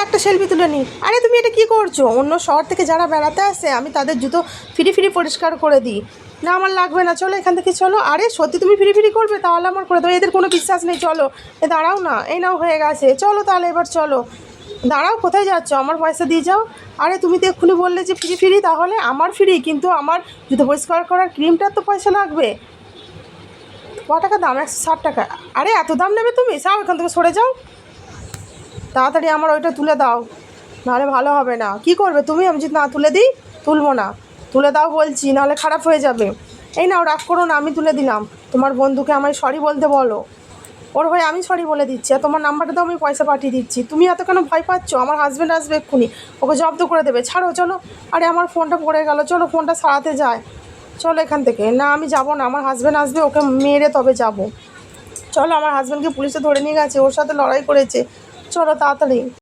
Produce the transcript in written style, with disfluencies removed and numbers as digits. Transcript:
একটা সেলফি তুলে নিই। আরে তুমি এটা কী করছো? অন্য শহর থেকে যারা বেড়াতে আসে আমি তাদের জুতো ফিরি ফিরি পরিষ্কার করে দিই। না আমার লাগবে না, চলো এখান থেকে চলো। আরে সত্যি তুমি ফিরি ফিরি করবে? তাহলে আমার করে দেবো, এদের কোনো বিশ্বাস নেই। চলো দাঁড়াও না, এই নাও হয়ে গেছে, চলো তাহলে এবার চলো। দাঁড়াও, কোথায় যাচ্ছ? আমার পয়সা দিয়ে যাও। আরে তুমি তো এক্ষুনি বললে যে ফ্রি ফ্রি, তাহলে আমার ফ্রি, কিন্তু আমার জুতো পরিষ্কার করার ক্রিমটার তো পয়সা লাগবে। ক টাকা দাম? 160 টাকা। আরে এত দাম নেবে তুমি? যাও এখান থেকে, সরে যাও তাড়াতাড়ি, আমার ওইটা তুলে দাও, নাহলে ভালো হবে না। কি করবে তুমি? আমি যদি না তুলে দিই? তুলবো না, তুলে দাও বলছি, নাহলে খারাপ হয়ে যাবে। এই নাও, রাগ করো না, আমি তুলে দিলাম। তোমার বন্ধুকে আমায় সরি বলতে বলো, ওর হয়ে আমি সরি বলে দিচ্ছি। আর তোমার নাম্বারটা দাও, আমি পয়সা পাঠিয়ে দিচ্ছি। তুমি এত কেন ভয় পাচ্ছ? আমার হাজব্যান্ড আসবে এক্ষুনি, ওকে জব্দ করে দেবে। ছাড়ো, চলো। আরে আমার ফোনটা পড়ে গেল, চলো ফোনটা সারাতে যায়। চলো এখান থেকে। না আমি যাবো না, আমার হাজব্যান্ড আসবে, ওকে মেরে তবে যাবো। চলো, আমার হাজব্যান্ডকে পুলিশে ধরে নিয়ে গেছে, ওর সাথে লড়াই করেছে। চলো তাড়াতাড়ি।